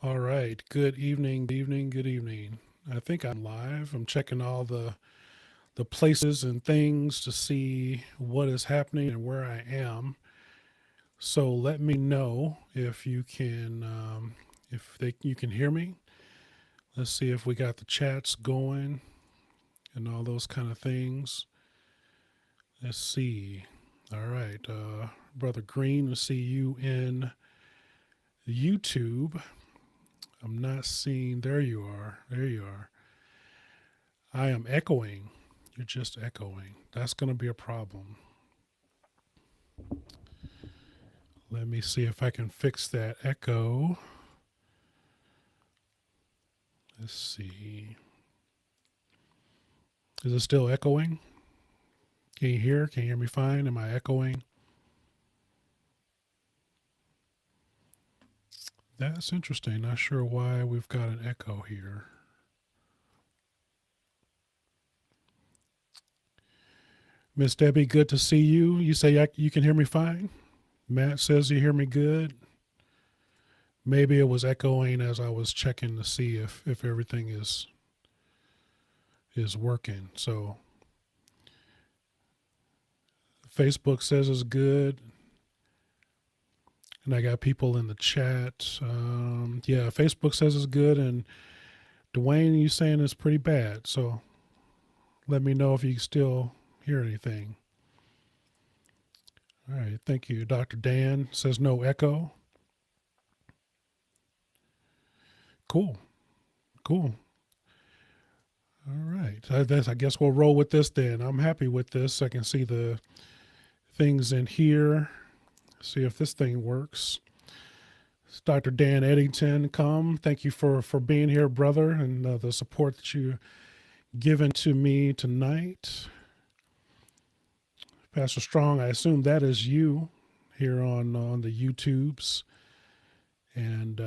All right. Good evening, good evening, good evening. I think I'm live. I'm checking all the places and things to see what is happening and where I am. So let me know if you can you can hear me. Let's see if we got the chats going and all those kind of things. Let's see. All right, brother Green, I see you in YouTube. I'm not seeing. There you are. There you are. I am echoing. You're just echoing. That's going to be a problem. Let me see if I can fix that echo. Let's see. Is it still echoing? Can you hear? Can you hear me fine? Am I echoing? That's interesting. Not sure why we've got an echo here. Miss Debbie, good to see you. You say you can hear me fine? Matt says you hear me good. Maybe it was echoing as I was checking to see if everything is working. So Facebook says it's good. And I got people in the chat. Yeah, Facebook says it's good. And Dwayne, you saying it's pretty bad. So let me know if you still hear anything. All right. Thank you. Dr. Dan says no echo. Cool. Cool. All right. I guess we'll roll with this then. I'm happy with this. I can see the things in here. See if this thing works. It's Dr. Dan Eddington, come. Thank you for being here, brother, and the support that you given to me tonight. Pastor Strong, I assume that is you here on the YouTubes. And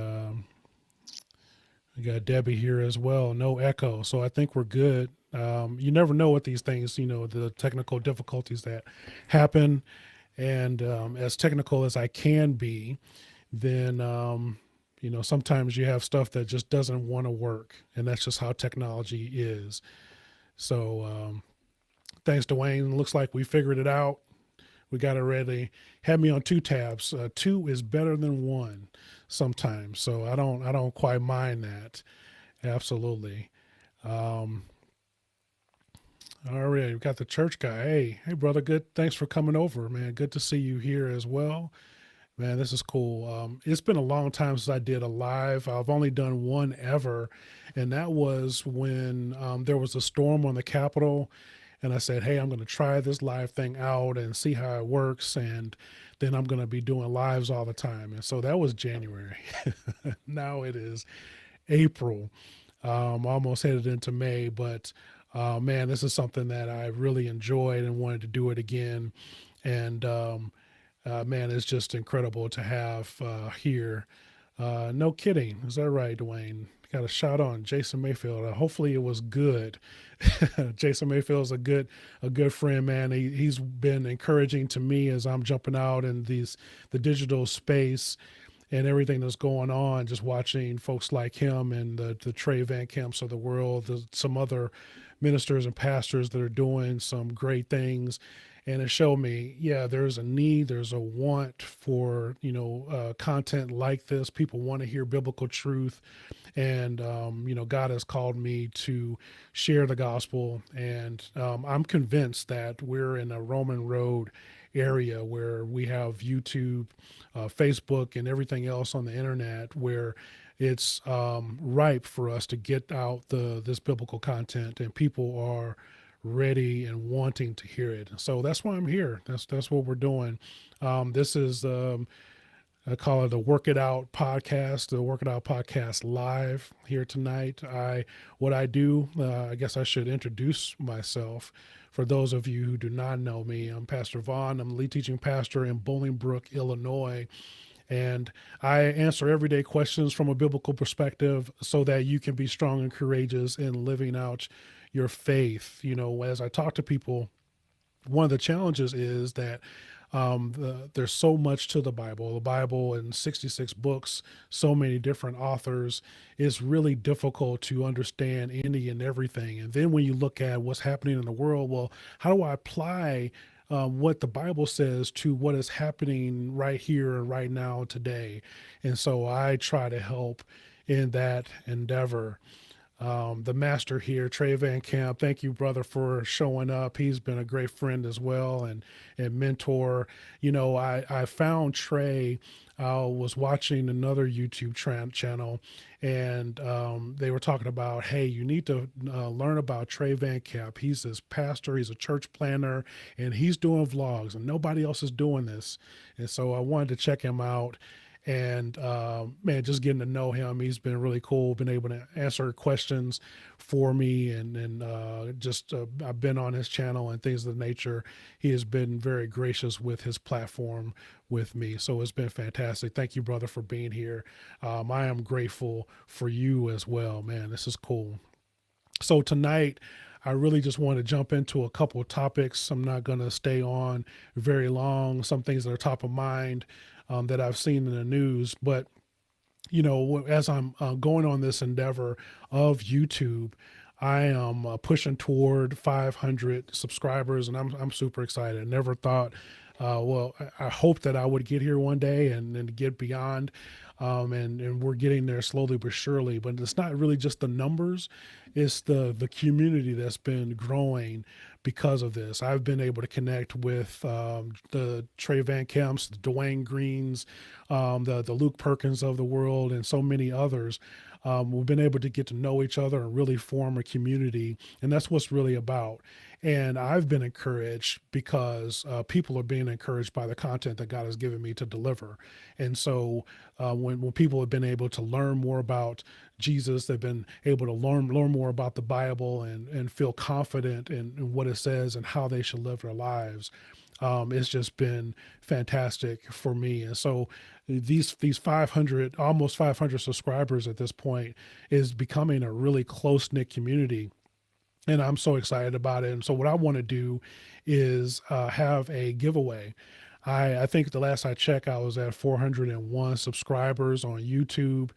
we got Debbie here as well. No echo. So I think we're good. You never know what these things, the technical difficulties that happen. And as technical as I can be, then, sometimes you have stuff that just doesn't want to work. And that's just how technology is. So thanks, Dwayne. Looks like we figured it out. We got it ready. Had me on two tabs. Two is better than one sometimes. So I don't quite mind that. Absolutely. Um, all right, we got the church guy. Hey, brother. Good. Thanks for coming over, man. Good to see you here as well. Man, this is cool. It's been a long time since I did a live. I've only done one ever, and that was when there was a storm on the Capitol, and I said, "Hey, I'm going to try this live thing out and see how it works, and then I'm going to be doing lives all the time." And so that was January. Now it is April. Almost headed into May, but man, this is something that I really enjoyed and wanted to do it again, and man, it's just incredible to have here. No kidding. Is that right, Dwayne? Got a shout on Jason Mayfield. Hopefully it was good. Jason Mayfield is a good friend, man. He's been encouraging to me as I'm jumping out in the digital space and everything that's going on. Just watching folks like him and the Trey Van Camps of the world, some other ministers and pastors that are doing some great things. And it showed me, yeah, there's a need, there's a want for, content like this. People want to hear biblical truth. And, God has called me to share the gospel. And I'm convinced that we're in a Roman road area where we have YouTube, Facebook, and everything else on the internet where it's ripe for us to get out this biblical content, and people are ready and wanting to hear it. So that's why I'm here. That's what we're doing. This is I call it the Work It Out podcast, the Work It Out podcast live here tonight. What I do, I guess I should introduce myself. For those of you who do not know me, I'm Pastor Vaughn. I'm the lead teaching pastor in Bolingbrook, Illinois. And I answer everyday questions from a biblical perspective so that you can be strong and courageous in living out your faith. As I talk to people, one of the challenges is that There's so much to the Bible. The Bible in 66 books, so many different authors. It's really difficult to understand any and everything. And then when you look at what's happening in the world, well, how do I apply what the Bible says to what is happening right here and right now today? And so I try to help in that endeavor. The master here, Trey Van Camp. Thank you, brother, for showing up. He's been a great friend as well and mentor. I found Trey. I was watching another YouTube channel, and they were talking about, hey, you need to learn about Trey Van Camp. He's this pastor, he's a church planner, and he's doing vlogs, and nobody else is doing this. And so I wanted to check him out. And man, just getting to know him, he's been really cool. Been able to answer questions for me, and just I've been on his channel and things of the nature. He has been very gracious with his platform with me, so it's been fantastic. Thank you, brother, for being here. I am grateful for you as well, man. This is cool. So tonight, I really just want to jump into a couple of topics. I'm not going to stay on very long. Some things that are top of mind that I've seen in the news, but as I'm going on this endeavor of YouTube, I am pushing toward 500 subscribers, and I'm super excited. Never thought, well, I hope that I would get here one day and get beyond. And we're getting there slowly but surely. But it's not really just the numbers; it's the community that's been growing because of this. I've been able to connect with the Trey Van Camps, the Dwayne Greens, the Luke Perkins of the world, and so many others. We've been able to get to know each other and really form a community, and that's what's really about. And I've been encouraged because people are being encouraged by the content that God has given me to deliver. And so when people have been able to learn more about Jesus, they've been able to learn more about the Bible and feel confident in what it says and how they should live their lives. It's just been fantastic for me. And so these 500, almost 500 subscribers at this point is becoming a really close knit community. And I'm so excited about it. And so what I want to do is have a giveaway. I think the last I checked, I was at 401 subscribers on YouTube.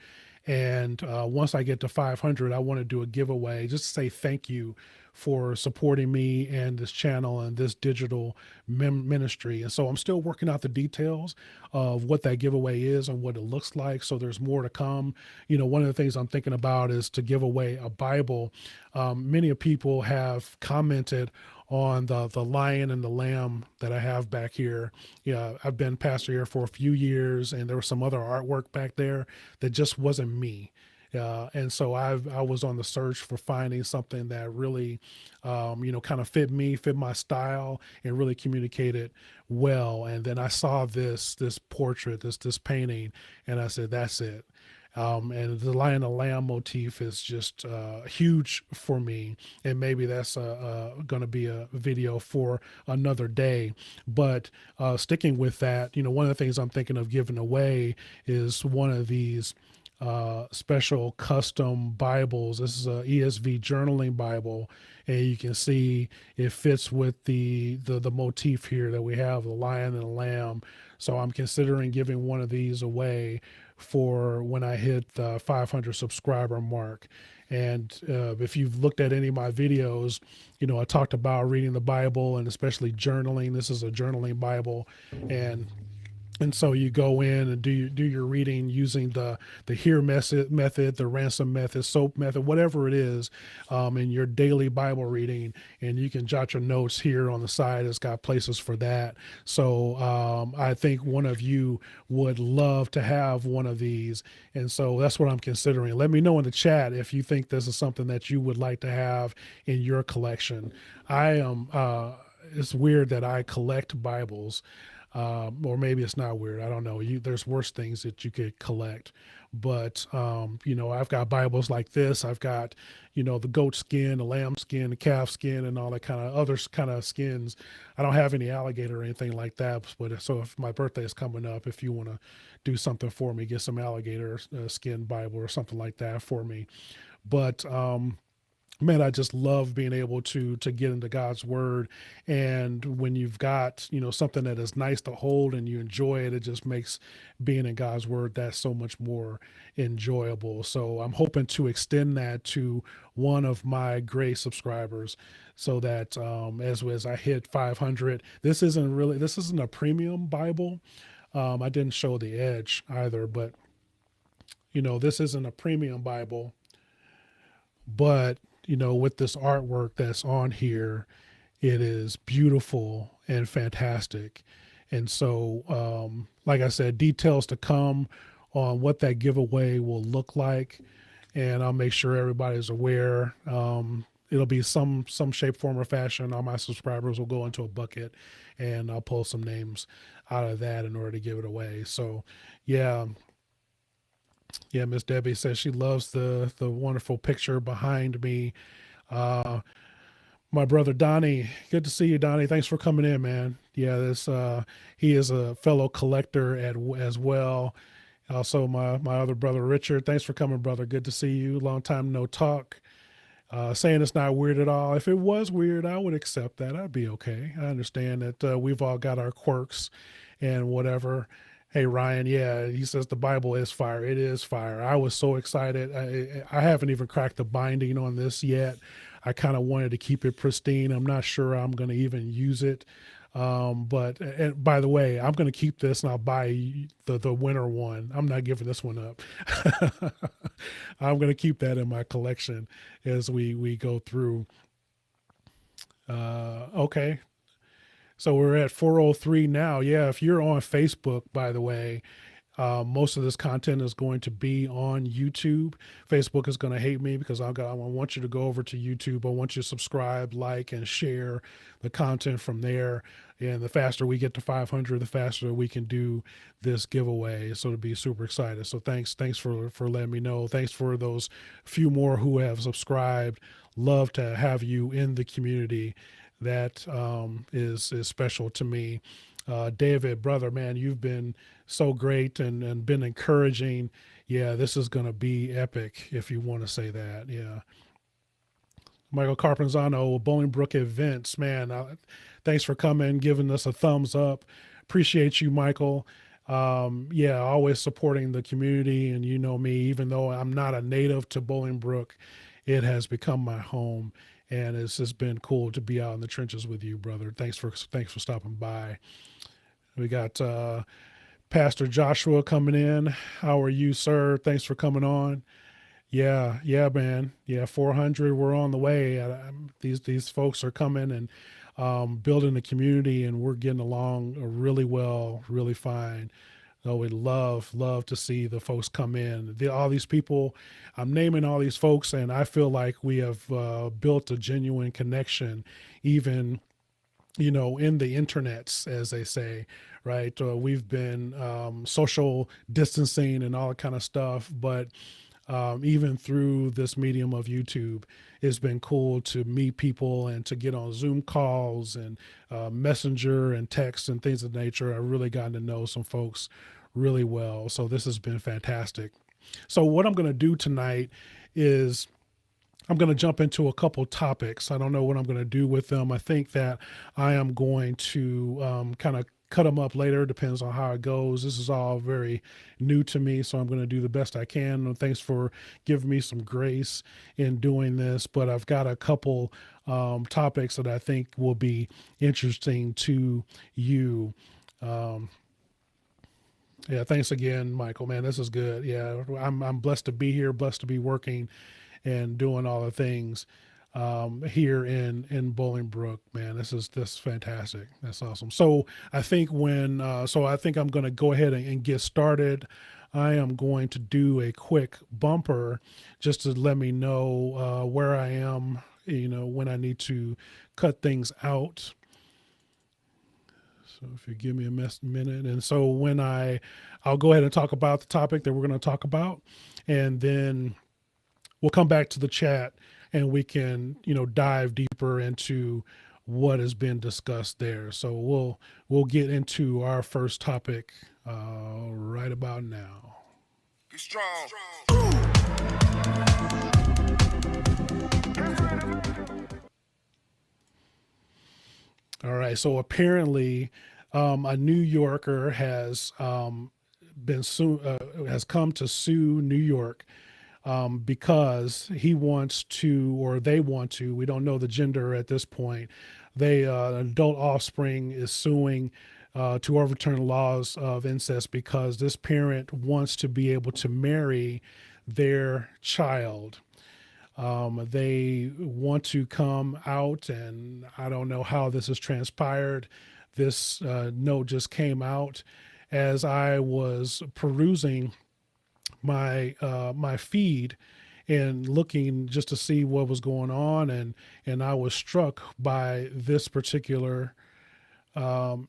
And once I get to 500, I want to do a giveaway just to say thank you for supporting me and this channel and this digital ministry. And so I'm still working out the details of what that giveaway is and what it looks like. So there's more to come. One of the things I'm thinking about is to give away a Bible. Many people have commented on the lion and the lamb that I have back here. Yeah, I've been pastor here for a few years, and there was some other artwork back there that just wasn't me. And so I was on the search for finding something that really, kind of fit me, fit my style, and really communicated well. And then I saw this portrait, this painting, and I said, that's it. And the lion and lamb motif is just huge for me. And maybe that's going to be a video for another day. But sticking with that, one of the things I'm thinking of giving away is one of these special custom Bibles. This is a ESV journaling Bible, and you can see it fits with the motif here that we have, the lion and the lamb. So I'm considering giving one of these away for when I hit the 500 subscriber mark. And if you've looked at any of my videos, I talked about reading the Bible and especially journaling. This is a journaling Bible, and so you go in and do your reading using the HEAR method, the ransom method, SOAP method, whatever it is, in your daily Bible reading. And you can jot your notes here on the side. It's got places for that. So I think one of you would love to have one of these. And so that's what I'm considering. Let me know in the chat if you think this is something that you would like to have in your collection. I am, it's weird that I collect Bibles. Or maybe it's not weird. I don't know. There's worse things that you could collect, but I've got Bibles like this. I've got, the goat skin, the lamb skin, the calf skin, and all that kind of other kind of skins. I don't have any alligator or anything like that. But so if my birthday is coming up, if you want to do something for me, get some alligator skin Bible or something like that for me. But man, I just love being able to get into God's word. And when you've got, something that is nice to hold and you enjoy it, it just makes being in God's word that so much more enjoyable. So I'm hoping to extend that to one of my gray subscribers so that as I hit 500, this isn't a premium Bible. I didn't show the edge either, but this isn't a premium Bible, but with this artwork that's on here, it is beautiful and fantastic. And so, like I said, details to come on what that giveaway will look like, and I'll make sure everybody's aware. It'll be some shape, form, or fashion. All my subscribers will go into a bucket, and I'll pull some names out of that in order to give it away. So, yeah. Yeah, Miss Debbie says she loves the wonderful picture behind me. Uh, my brother Donnie, good to see you, Donnie. Thanks for coming in, man. Yeah, this he is a fellow collector as well. Also, my other brother Richard. Thanks for coming, brother. Good to see you. Long time no talk. Saying it's not weird at all. If it was weird, I would accept that. I'd be okay. I understand that we've all got our quirks and whatever. Hey, Ryan, yeah, he says the Bible is fire. It is fire. I was so excited. I haven't even cracked the binding on this yet. I kind of wanted to keep it pristine. I'm not sure I'm going to even use it. But and by the way, I'm going to keep this and I'll buy the winter one. I'm not giving this one up. I'm going to keep that in my collection as we go through. Okay. So we're at 403 now. Yeah, if you're on Facebook, by the way, most of this content is going to be on YouTube. Facebook is going to hate me because I want you to go over to YouTube. I want you to subscribe, like, and share the content from there. And the faster we get to 500, the faster we can do this giveaway. So to be super excited. So thanks for letting me know. Thanks for those few more who have subscribed. Love to have you in the community. That is special to me. David, brother, man, you've been so great and been encouraging. Yeah, this is going to be epic, if you want to say that. Yeah. Michael Carpenzano, Bolingbrook Events, man, thanks for coming, giving us a thumbs up. Appreciate you, Michael. Yeah, always supporting the community. And you know me, even though I'm not a native to Bolingbrook, it has become my home. And it's just been cool to be out in the trenches with you, brother. Thanks for stopping by. We got Pastor Joshua coming in. How are you, sir? Thanks for coming on. Yeah, man. Yeah, 400. We're on the way. These folks are coming and building the community, and we're getting along really well, really fine. So we love to see the folks come in. All these people, I'm naming all these folks, and I feel like we have built a genuine connection, even, in the internets, as they say, right? We've been social distancing and all that kind of stuff, but even through this medium of YouTube, it's been cool to meet people and to get on Zoom calls and Messenger and text and things of that nature. I've really gotten to know some folks really well. So this has been fantastic. So what I'm going to do tonight is I'm going to jump into a couple topics. I don't know what I'm going to do with them. I think that I am going to kind of cut them up later. Depends on how it goes. This is all very new to me, so I'm going to do the best I can. And thanks for giving me some grace in doing this. But I've got a couple topics that I think will be interesting to you. Yeah, thanks again, Michael. Man, this is good. Yeah, I'm blessed to be here, blessed to be working and doing all the things here in Bolingbrook. Man, this is fantastic. That's awesome. So I think I think I'm going to go ahead and get started. I am going to do a quick bumper just to let me know where I am, when I need to cut things out. So if you give me a minute. And so when I'll go ahead and talk about the topic that we're going to talk about, and then we'll come back to the chat and we can, dive deeper into what has been discussed there. So we'll get into our first topic right about now. Be strong. All right. So apparently, a New Yorker has come to sue New York because he wants to, or they want to. We don't know the gender at this point. An adult offspring is suing to overturn laws of incest because this parent wants to be able to marry their child. They want to come out, and I don't know how this has transpired. This note just came out as I was perusing my feed and looking just to see what was going on, and I was struck by this particular note.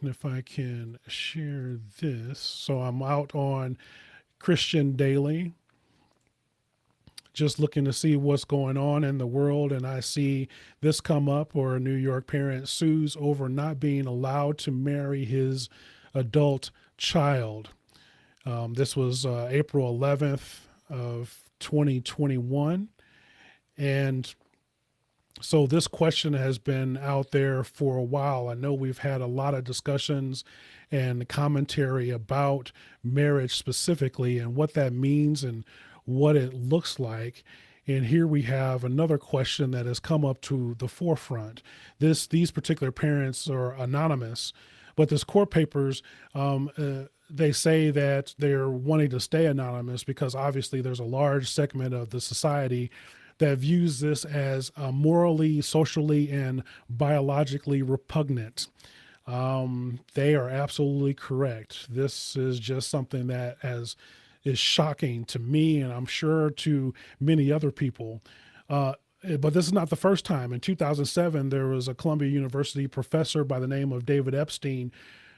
And if I can share this, so I'm out on Christian Daily just looking to see what's going on in the world, and I see this come up, or a New York parent sues over not being allowed to marry his adult child. This was April 11th of 2021. And so this question has been out there for a while. I know we've had a lot of discussions and commentary about marriage specifically and what that means and what it looks like. And here we have another question that has come up to the forefront. These particular parents are anonymous, but this court papers, they say that they're wanting to stay anonymous because obviously there's a large segment of the society that views this as morally, socially, and biologically repugnant. They are absolutely correct. This is just something that is shocking to me, and I'm sure to many other people. But this is not the first time. In 2007, there was a Columbia University professor by the name of David Epstein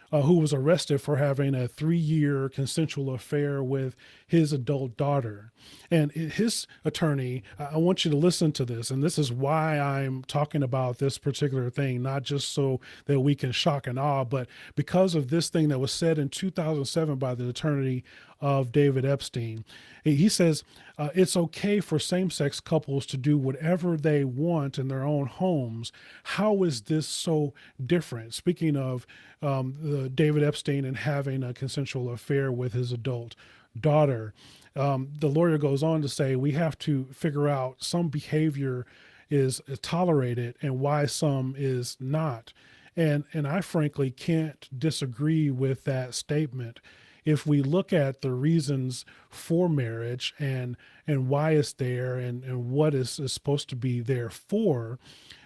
who was arrested for having a 3-year consensual affair with his adult daughter. And his attorney, I want you to listen to this. And this is why I'm talking about this particular thing, not just so that we can shock and awe, but because of this thing that was said in 2007 by the attorney of David Epstein. He says it's okay for same-sex couples to do whatever they want in their own homes. How is this so different? Speaking of David Epstein and having a consensual affair with his adult daughter, the lawyer goes on to say we have to figure out some behavior is tolerated and why some is not. And I frankly can't disagree with that statement. If we look at the reasons for marriage and why it's there and what is supposed to be there for,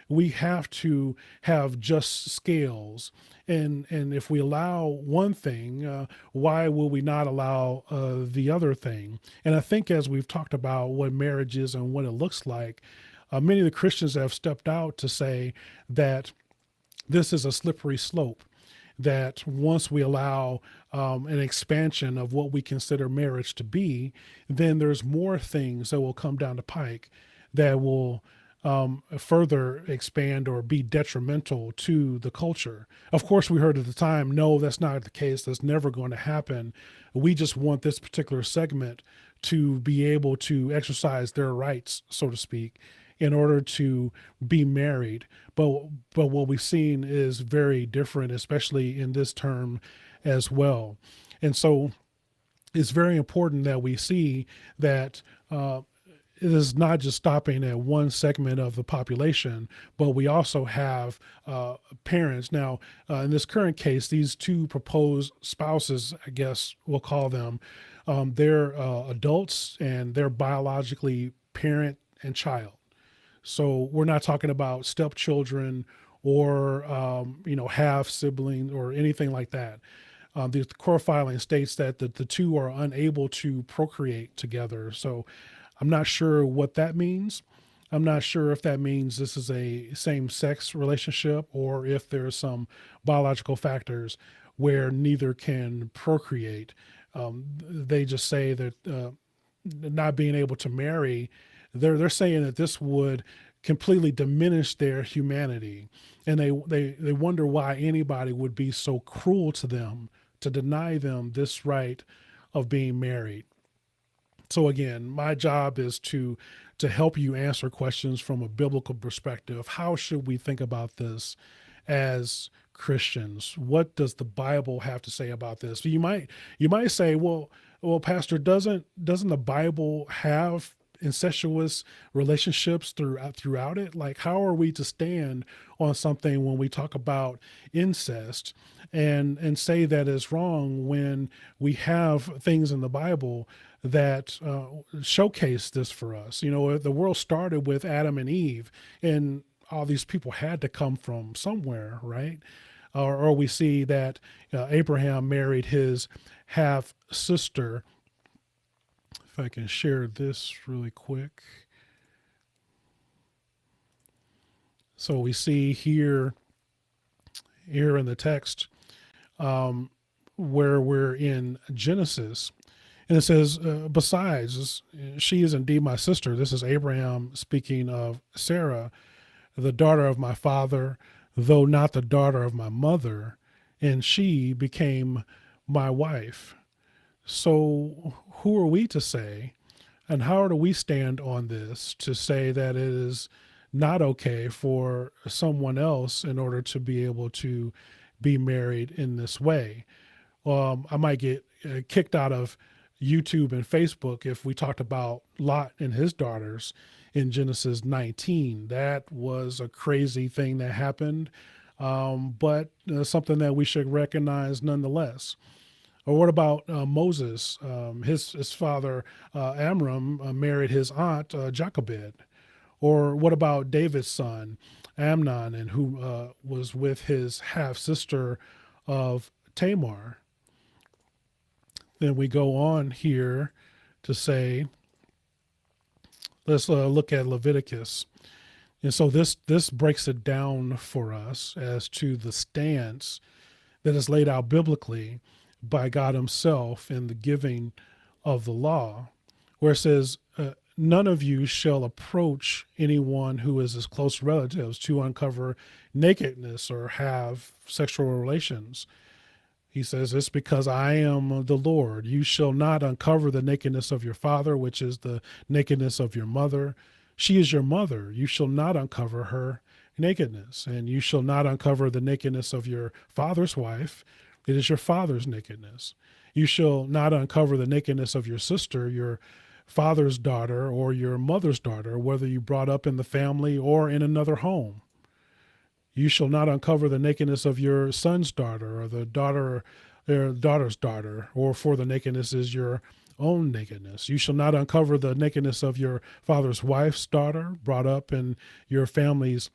we have to have just scales. And if we allow one thing, why will we not allow the other thing? And I think as we've talked about what marriage is and what it looks like, many of the Christians have stepped out to say that this is a slippery slope, that once we allow an expansion of what we consider marriage to be, then there's more things that will come down the pike that will further expand or be detrimental to the culture. Of course, we heard at the time, no, that's not the case. That's never going to happen. We just want this particular segment to be able to exercise their rights, so to speak, in order to be married. But what we've seen is very different, especially in this term as well. And so it's very important that we see that it is not just stopping at one segment of the population, but we also have parents. Now, in this current case, these two proposed spouses, I guess we'll call them, they're adults and they're biologically parent and child. So we're not talking about stepchildren or half siblings or anything like that. The court filing states that the two are unable to procreate together. So I'm not sure what that means. I'm not sure if that means this is a same-sex relationship or if there's some biological factors where neither can procreate. They just say that not being able to marry, they're saying that this would completely diminish their humanity, and they wonder why anybody would be so cruel to them to deny them this right of being married. So again, my job is to help you answer questions from a biblical perspective. How should we think about this as Christians? What does the Bible have to say about this? You might say, well, Pastor, doesn't the Bible have incestuous relationships throughout it? Like, how are we to stand on something when we talk about incest and say that is wrong when we have things in the Bible that showcase this for us? You know, the world started with Adam and Eve, and all these people had to come from somewhere, right? Or we see that Abraham married his half sister. If I can share this really quick. So we see here in the text, where we're in Genesis, and it says, besides, she is indeed my sister. This is Abraham speaking of Sarah, the daughter of my father, though not the daughter of my mother, and she became my wife. So who are we to say, and how do we stand on this to say that it is not okay for someone else in order to be able to be married in this way? I might get kicked out of YouTube and Facebook if we talked about Lot and his daughters in Genesis 19. That was a crazy thing that happened, but something that we should recognize nonetheless. Or what about Moses? His father Amram married his aunt Jochebed. Or what about David's son Amnon, and who was with his half sister of Tamar? Then we go on here to say, let's look at Leviticus. And so this breaks it down for us as to the stance that is laid out biblically by God himself in the giving of the law, where it says, none of you shall approach anyone who is his close relatives to uncover nakedness or have sexual relations. He says, it's because I am the Lord. You shall not uncover the nakedness of your father, which is the nakedness of your mother. She is your mother. You shall not uncover her nakedness. And you shall not uncover the nakedness of your father's wife. It is your father's nakedness. You shall not uncover the nakedness of your sister, your father's daughter, or your mother's daughter, whether you brought up in the family or in another home. You shall not uncover the nakedness of your son's daughter, or the daughter's daughter, or for the nakedness is your own nakedness. You shall not uncover the nakedness of your father's wife's daughter, brought up in your father's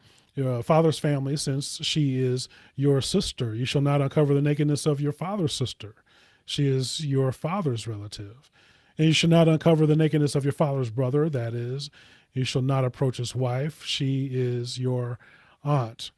family, since she is your sister. You shall not uncover the nakedness of your father's sister. She is your father's relative. And you shall not uncover the nakedness of your father's brother. That is, you shall not approach his wife. She is your aunt.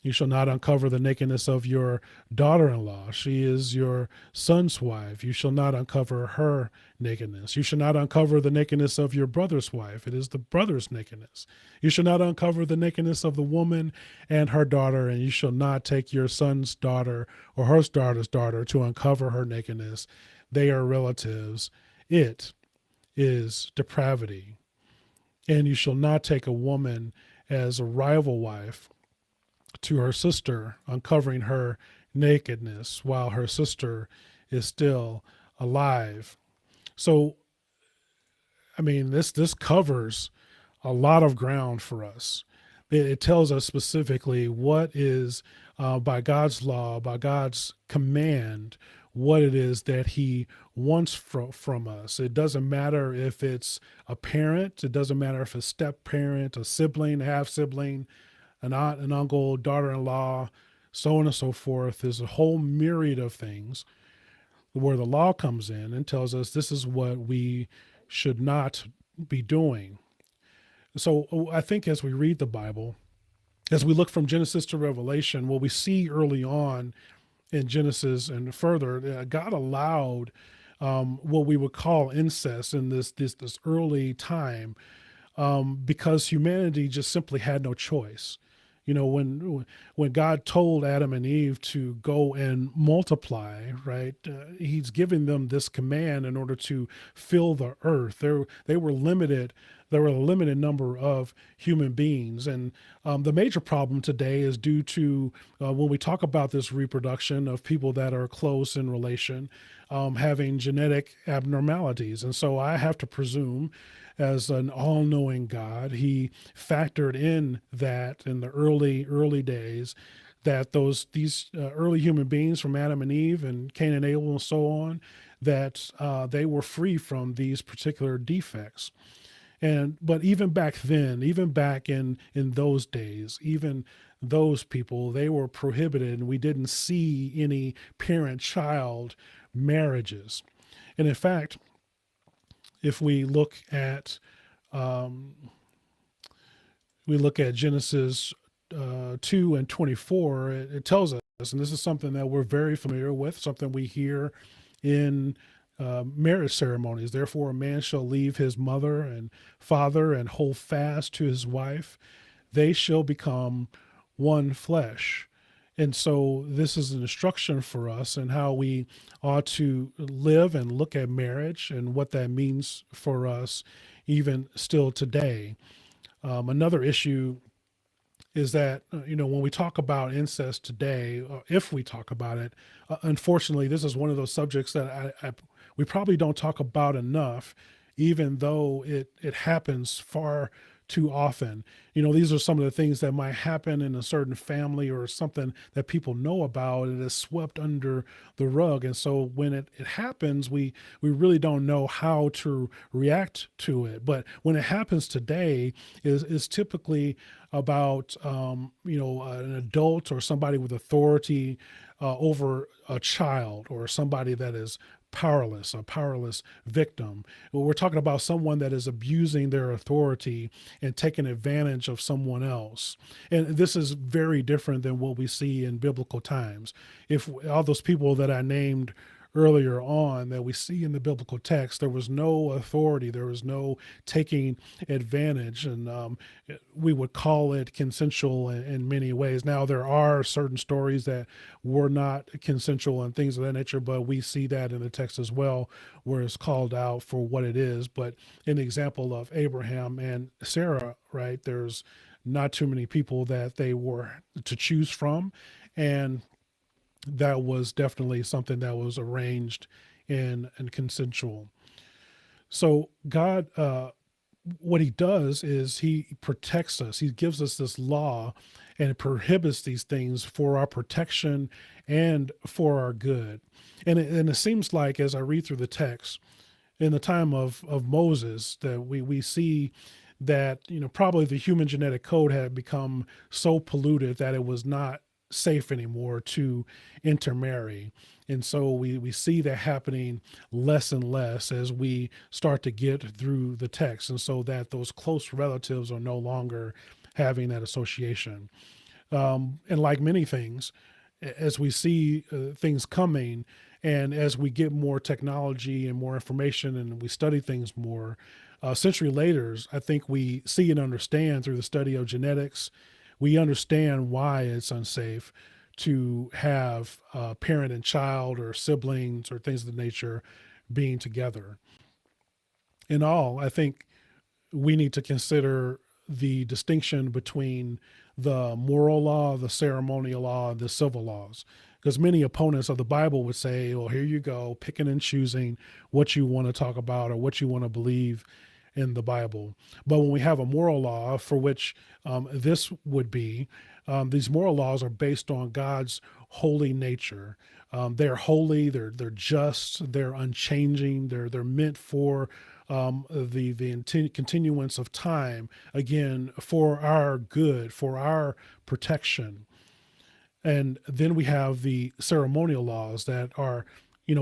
You shall not uncover the nakedness of your daughter-in-law. She is your son's wife. You shall not uncover her nakedness. You shall not uncover the nakedness of your brother's wife. It is the brother's nakedness. You shall not uncover the nakedness of the woman and her daughter, and you shall not take your son's daughter or her daughter's daughter to uncover her nakedness. They are relatives. It is depravity. And you shall not take a woman as a rival wife to her sister, uncovering her nakedness while her sister is still alive. So, I mean, this covers a lot of ground for us. It tells us specifically what is, by God's law, by God's command, what it is that he wants from us. It doesn't matter if it's a parent. It doesn't matter if it's a step parent, a sibling, a half sibling, an aunt, an uncle, daughter-in-law, so on and so forth. There's a whole myriad of things where the law comes in and tells us this is what we should not be doing. So I think as we read the Bible, as we look from Genesis to Revelation, what we see early on in Genesis and further, God allowed what we would call incest in this early time, because humanity just simply had no choice. You know, when God told Adam and Eve to go and multiply, right? He's giving them this command in order to fill the earth. They were limited. There were a limited number of human beings, and the major problem today is due to when we talk about this reproduction of people that are close in relation, having genetic abnormalities, and so I have to presume as an all-knowing God, he factored in that in the early days that these early human beings from Adam and Eve and Cain and Abel and so on, that they were free from these particular defects. And but even back then, even back in those days, even those people, they were prohibited, and we didn't see any parent-child marriages. And in fact, if um, we look at Genesis 2:24, it tells us, and this is something that we're very familiar with, something we hear in marriage ceremonies. Therefore, a man shall leave his mother and father and hold fast to his wife. They shall become one flesh. And so, this is an instruction for us and how we ought to live and look at marriage and what that means for us, even still today. Another issue is that when we talk about incest today, if we talk about it, unfortunately, this is one of those subjects that we probably don't talk about enough, even though it happens far too often. These are some of the things that might happen in a certain family or something that people know about. It is swept under the rug, and so when it happens, we really don't know how to react to it. But when it happens today, is typically about an adult or somebody with authority over a child, or somebody that is powerless, a powerless victim. Well, we're talking about someone that is abusing their authority and taking advantage of someone else. And this is very different than what we see in biblical times. If all those people that I named earlier on that we see in the biblical text, there was no authority, there was no taking advantage, and we would call it consensual in many ways. Now, there are certain stories that were not consensual and things of that nature, but we see that in the text as well, where it's called out for what it is. But in the example of Abraham and Sarah, right, there's not too many people that they were to choose from, and that was definitely something that was arranged and consensual. So God, what he does is he protects us. He gives us this law and it prohibits these things for our protection and for our good. And it seems like, as I read through the text, in the time of Moses, that we see that probably the human genetic code had become so polluted that it was not safe anymore to intermarry. And so we see that happening less and less as we start to get through the text. And so that those close relatives are no longer having that association. And like many things, as we see things coming, and as we get more technology and more information and we study things more, century later, I think we see and understand through the study of genetics, we understand why it's unsafe to have parent and child or siblings or things of the nature being together. In all, I think we need to consider the distinction between the moral law, the ceremonial law, and the civil laws. Because many opponents of the Bible would say, well, here you go, picking and choosing what you want to talk about or what you want to believe in the Bible. But when we have a moral law, for which this would be, these moral laws are based on God's holy nature. They're holy, they're just, they're unchanging, they're meant for the continuance of time, again, for our good, for our protection. And then we have the ceremonial laws that are,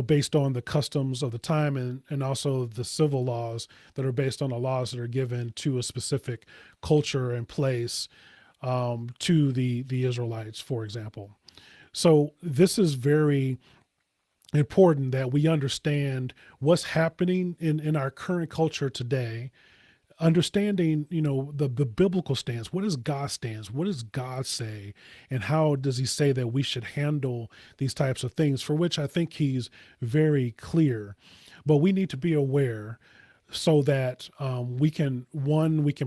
based on the customs of the time, and also the civil laws that are based on the laws that are given to a specific culture and place, to the Israelites, for example. So this is very important that we understand what's happening in our current culture today, understanding, the biblical stance. What is God's stance? What does God say? And how does he say that we should handle these types of things, for which I think he's very clear. But we need to be aware so that we can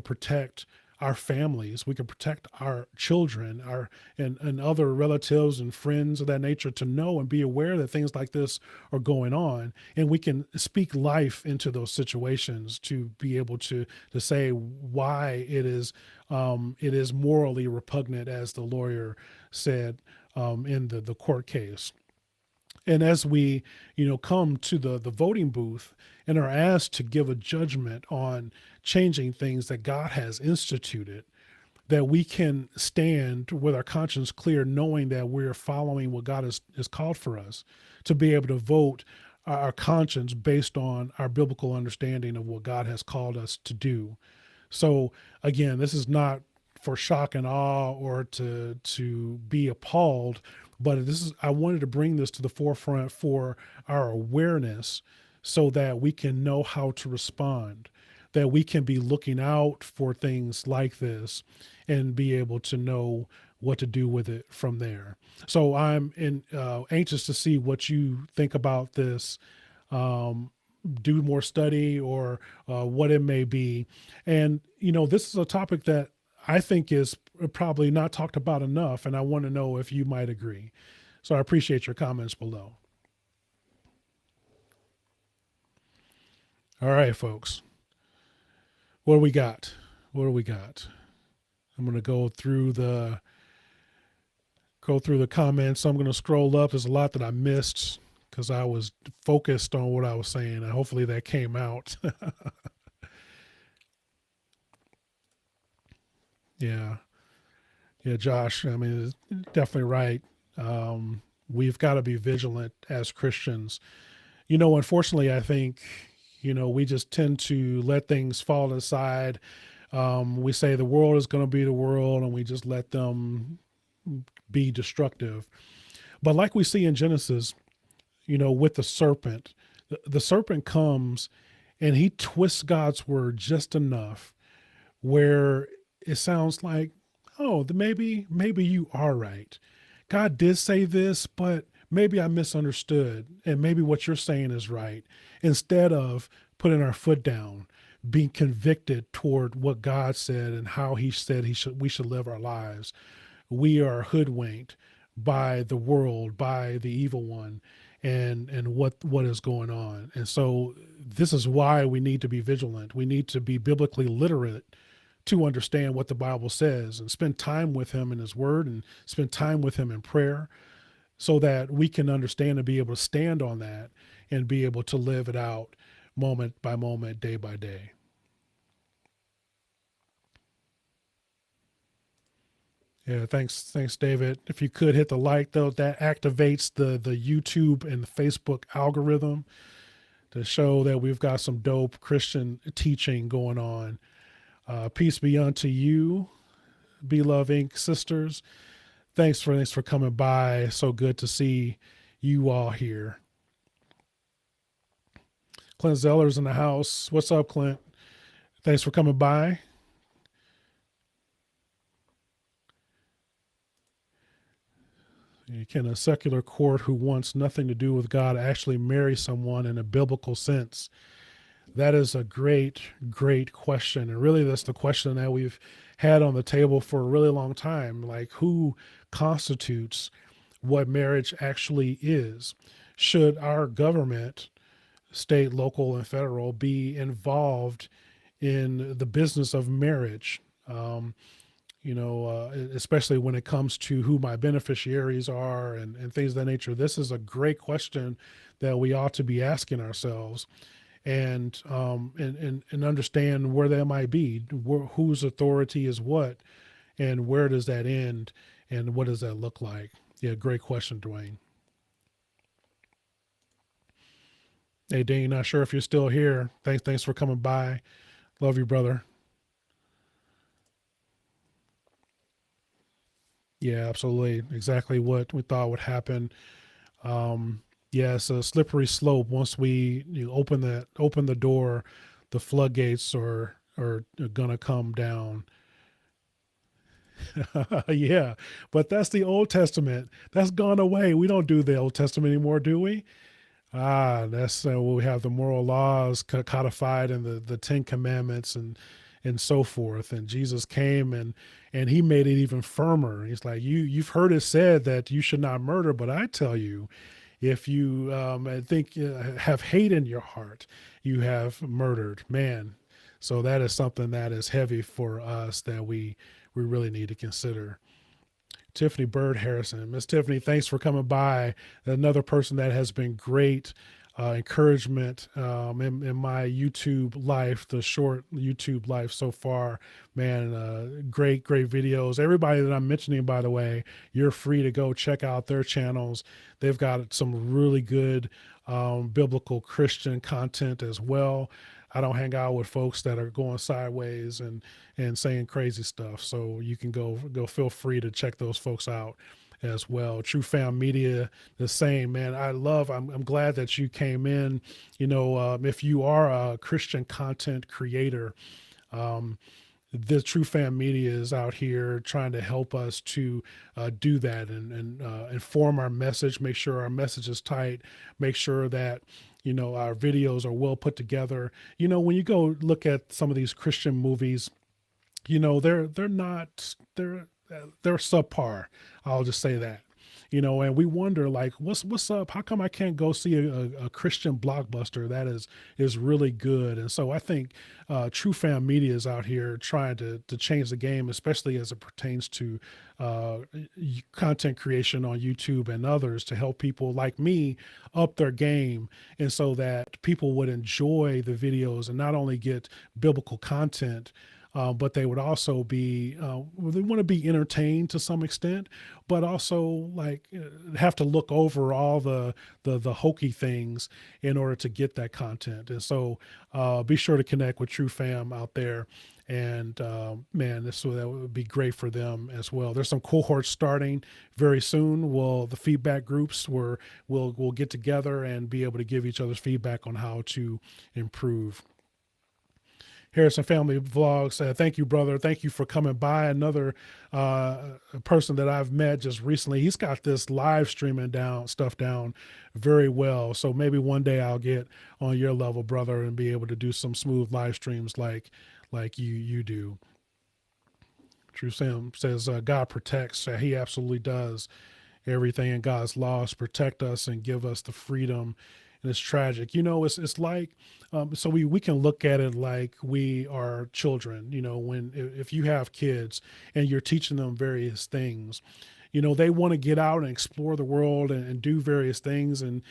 protect our families, we can protect our children, our and other relatives and friends of that nature, to know and be aware that things like this are going on, and we can speak life into those situations to be able to say why it is morally repugnant, as the lawyer said in the court case. And as we, come to the voting booth and are asked to give a judgment on changing things that God has instituted, that we can stand with our conscience clear, knowing that we're following what God has called for us, to be able to vote our conscience based on our biblical understanding of what God has called us to do. So again, this is not for shock and awe or to be appalled, but this is, I wanted to bring this to the forefront for our awareness, so that we can know how to respond, that we can be looking out for things like this and be able to know what to do with it from there. So anxious to see what you think about this. Do more study, or what it may be. And, this is a topic that I think is probably not talked about enough, and I want to know if you might agree. So I appreciate your comments below. All right, folks. What do we got? What do we got? I'm going to go through the comments. So I'm going to scroll up. There's a lot that I missed because I was focused on what I was saying, and hopefully that came out. Yeah. Yeah, Josh, I mean, definitely right. We've got to be vigilant as Christians. Unfortunately, I think, we just tend to let things fall aside. We say the world is going to be the world, and we just let them be destructive. But like we see in Genesis, with the serpent, the serpent comes and he twists God's word just enough where it sounds like, oh, maybe you are right. God did say this, but maybe I misunderstood, and maybe what you're saying is right. Instead of putting our foot down, being convicted toward what God said and how he said we should live our lives, we are hoodwinked by the world, by the evil one, and what is going on. And so this is why we need to be vigilant. We need to be biblically literate to understand what the Bible says, and spend time with him in his word, and spend time with him in prayer, so that we can understand and be able to stand on that and be able to live it out moment by moment, day by day. Yeah, thanks, David. If you could hit the like, though, that activates the YouTube and the Facebook algorithm to show that we've got some dope Christian teaching going on. Peace be unto you, Beloved Inc. sisters. Thanks for coming by. So good to see you all here. Clint Zeller's in the house. What's up, Clint? Thanks for coming by. Can a secular court who wants nothing to do with God actually marry someone in a biblical sense? That is a great, great question. And really, that's the question that we've had on the table for a really long time. Like, who constitutes what marriage actually is? Should our government, state, local, and federal, be involved in the business of marriage? Especially when it comes to who my beneficiaries are and things of that nature. This is a great question that we ought to be asking ourselves, and understand where that might be, whose authority is what, and where does that end, and what does that look like? Yeah, great question, Dwayne. Hey, Dean, not sure if you're still here. Thanks for coming by. Love you, brother. Yeah, absolutely. Exactly what we thought would happen. Yeah, it's a slippery slope. Once we open the door, the floodgates are are gonna come down. Yeah, but that's the Old Testament. That's gone away. We don't do the Old Testament anymore, do we? Ah, that's where we have the moral laws codified in the Ten Commandments and so forth. And Jesus came and he made it even firmer. He's like, you've heard it said that you should not murder, but I tell you, if you I think have hate in your heart, you have murdered, man. So that is something that is heavy for us that we really need to consider. Tiffany Bird Harrison. Miss Tiffany, thanks for coming by. Another person that has been great encouragement in my YouTube life, the short YouTube life so far. Man, great videos. Everybody that I'm mentioning, by the way, you're free to go check out their channels. They've got some really good biblical Christian content as well. I don't hang out with folks that are going sideways and saying crazy stuff. So you can go feel free to check those folks out as well. True Fam Media, the same, man. I'm glad that you came in. You know, if you are a Christian content creator, um, the True Fam Media is out here trying to help us to do that and inform our message, make sure our message is tight, make sure that our videos are well put together. When you go look at some of these Christian movies, they're not they're subpar. I'll just say that. And we wonder like, what's up? How come I can't go see a Christian blockbuster that is really good? And so I think True Fam Media is out here trying to change the game, especially as it pertains to uh, content creation on YouTube and others, to help people like me up their game, and so that people would enjoy the videos and not only get biblical content, but they would also be they want to be entertained to some extent, but also like have to look over all the hokey things in order to get that content. And so be sure to connect with True Fam out there. And man, so that would be great for them as well. There's some cohorts starting very soon. Well, the feedback groups where we'll get together and be able to give each other's feedback on how to improve. Harrison Family Vlogs. Thank you, brother. Thank you for coming by. Another person that I've met just recently. He's got this live streaming stuff down very well. So maybe one day I'll get on your level, brother, and be able to do some smooth live streams like you do. True Sam says God protects. He absolutely does. Everything in God's laws protect us and give us the freedom. And it's tragic. It's like, so we can look at it like we are children. When if you have kids and you're teaching them various things, they want to get out and explore the world and do various things and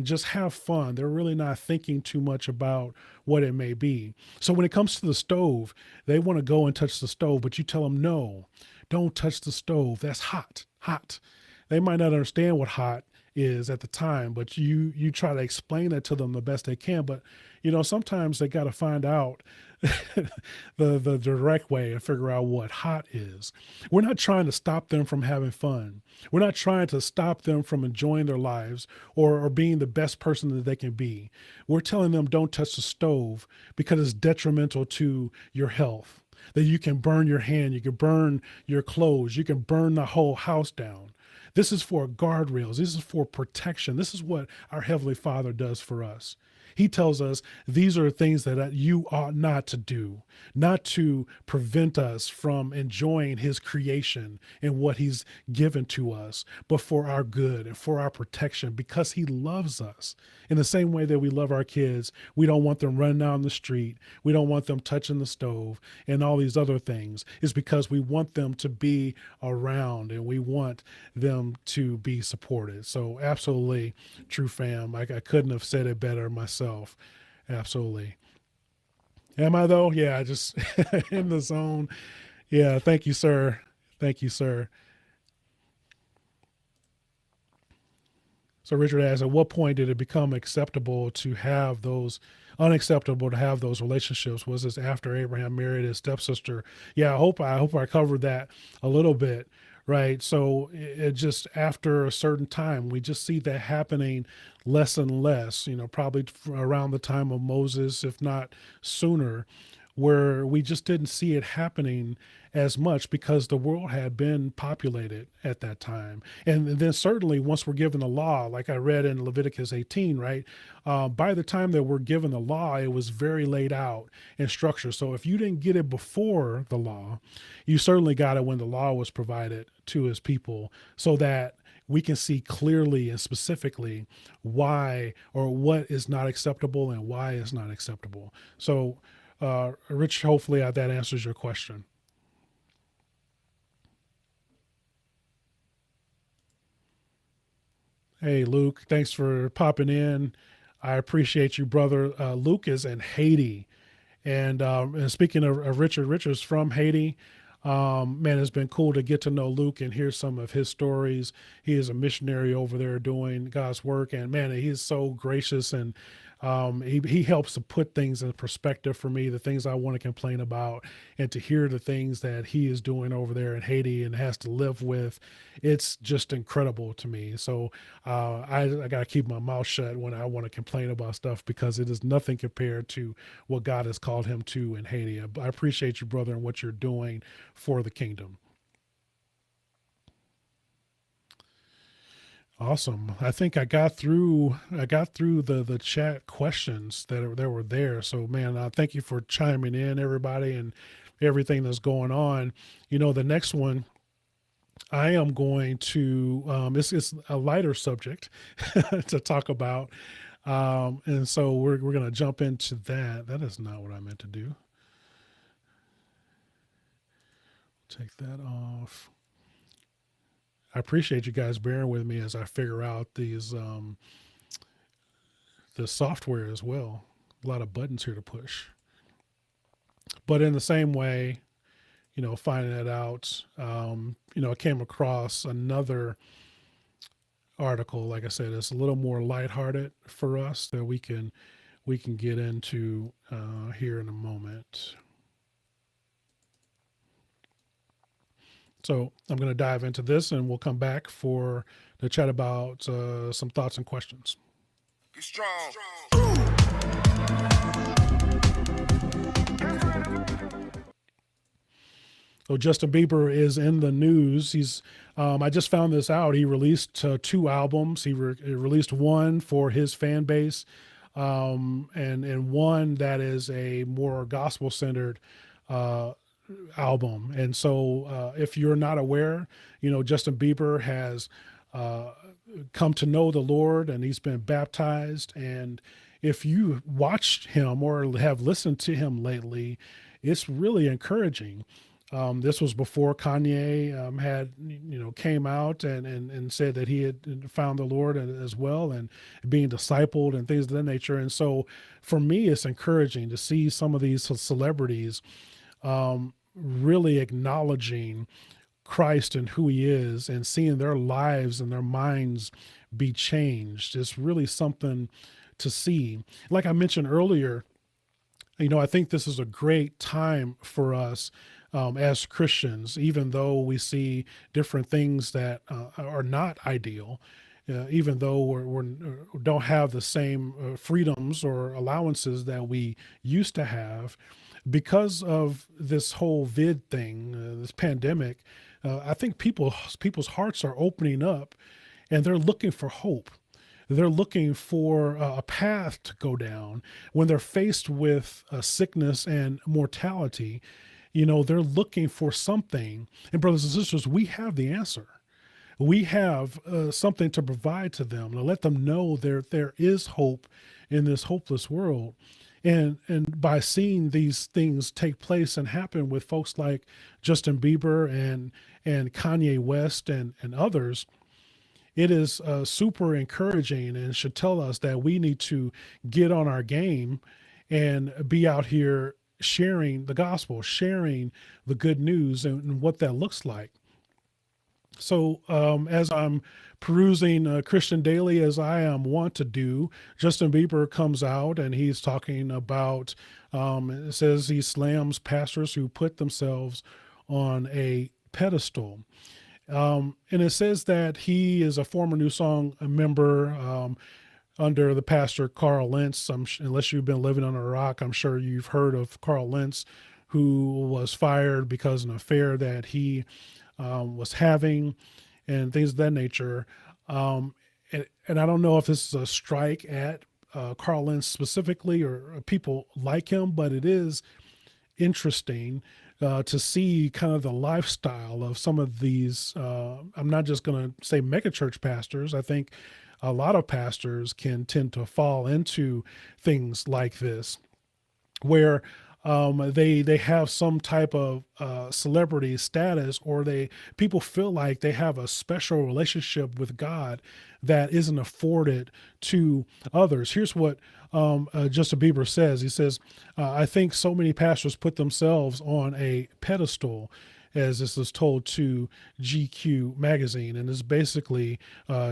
just have fun. They're really not thinking too much about what it may be. So when it comes to the stove, they want to go and touch the stove, but you tell them, no, don't touch the stove. That's hot. They might not understand what hot is at the time, but you try to explain that to them the best they can. But sometimes they got to find out the direct way and figure out what hot is. We're not trying to stop them from having fun. We're not trying to stop them from enjoying their lives or being the best person that they can be. We're telling them don't touch the stove because it's detrimental to your health. That you can burn your hand, you can burn your clothes, you can burn the whole house down. This is for guardrails. This is for protection. This is what our Heavenly Father does for us. He tells us these are things that you ought not to do, not to prevent us from enjoying his creation and what he's given to us, but for our good and for our protection, because he loves us. In the same way that we love our kids, we don't want them running down the street. We don't want them touching the stove and all these other things. It's because we want them to be around and we want them to be supported. So absolutely, True Fam. I couldn't have said it better myself. Absolutely. Am I though? Yeah, just in the zone. Yeah. Thank you, sir. Thank you, sir. So Richard asks, at what point did it become unacceptable to have those relationships? Was this after Abraham married his stepsister? Yeah, I hope I covered that a little bit, right? So it just after a certain time, we just see that happening less and less, probably around the time of Moses, if not sooner, where we just didn't see it happening as much because the world had been populated at that time. And then certainly once we're given the law, like I read in Leviticus 18, right? By the time that we're given the law, it was very laid out in structure. So if you didn't get it before the law, you certainly got it when the law was provided to his people, so that we can see clearly and specifically why or what is not acceptable and why is not acceptable. So, Rich, hopefully that answers your question. Hey, Luke, thanks for popping in. I appreciate you, brother. Luke is in Haiti. And speaking of Richard, Richard's from Haiti. Man, it's been cool to get to know Luke and hear some of his stories. He is a missionary over there doing God's work, and man, he's so gracious, and he helps to put things in perspective for me, the things I want to complain about, and to hear the things that he is doing over there in Haiti and has to live with. It's just incredible to me. So I got to keep my mouth shut when I want to complain about stuff, because it is nothing compared to what God has called him to in Haiti. I appreciate you, brother, and what you're doing for the kingdom. Awesome. I think I got through the chat questions that were there. So man, thank you for chiming in, everybody, and everything that's going on. The next one I am going to it's a lighter subject to talk about. And so we're gonna jump into that. That is not what I meant to do. Take that off. I appreciate you guys bearing with me as I figure out the software as well. A lot of buttons here to push. But in the same way, finding that out, I came across another article. Like I said, it's a little more lighthearted for us that we can get into here in a moment. So I'm going to dive into this, and we'll come back for to chat about some thoughts and questions. Be strong. So Justin Bieber is in the news. I just found this out. He released two albums. He released one for his fan base, and one that is a more gospel centered album. And so, if you're not aware, Justin Bieber has come to know the Lord, and he's been baptized. And if you watched him or have listened to him lately, it's really encouraging. This was before Kanye had, came out and said that he had found the Lord as well, and being discipled and things of that nature. And so for me, it's encouraging to see some of these celebrities really acknowledging Christ and who he is, and seeing their lives and their minds be changed. It's really something to see. Like I mentioned earlier, I think this is a great time for us as Christians, even though we see different things that are not ideal, even though we don't have the same freedoms or allowances that we used to have. Because of this whole vid thing, this pandemic, I think people's hearts are opening up, and they're looking for hope. They're looking for a path to go down when they're faced with sickness and mortality. They're looking for something. And brothers and sisters, we have the answer. We have something to provide to them, to let them know there is hope in this hopeless world. And by seeing these things take place and happen with folks like Justin Bieber and Kanye West and others, it is super encouraging, and should tell us that we need to get on our game and be out here sharing the gospel, sharing the good news, and what that looks like. So as I'm perusing Christian Daily, as I am wont to do, Justin Bieber comes out and he's talking about, it says he slams pastors who put themselves on a pedestal. And it says that he is a former New Song member. under the pastor Carl Lentz. Unless you've been living under a rock, I'm sure you've heard of Carl Lentz, who was fired because of an affair that he was having and things of that nature. Um, and I don't know if this is a strike at Carl Lentz specifically or people like him, but it is interesting to see kind of the lifestyle of some of these. I'm not just going to say megachurch pastors. I think a lot of pastors can tend to fall into things like this, where they have some type of celebrity status, or people feel like they have a special relationship with God that isn't afforded to others. Here's what Justin Bieber says. He says, I think so many pastors put themselves on a pedestal, as this is told to GQ magazine. And it's basically